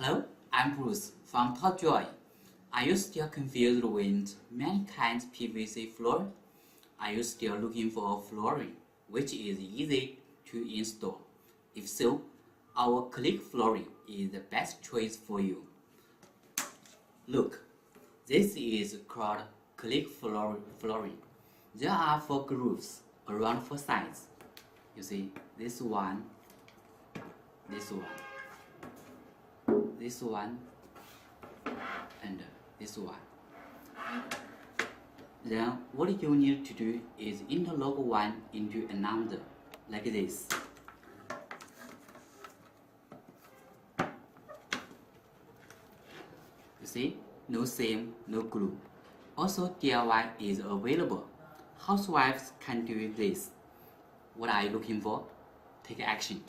Hello, I'm Bruce from TopJoy. Are you still confused with many kinds of PVC floor? Are you still looking for flooring which is easy to install? If so, our Click Flooring is the best choice for you. Look, this is called Click Flooring. There are 4 grooves around 4 sides. You see, this one, this one, this one, and this one. Then what you need to do is interlock one into another, like this. You see, no seam, no glue. Also DIY is available. Housewives can do this. What are you looking for? Take action.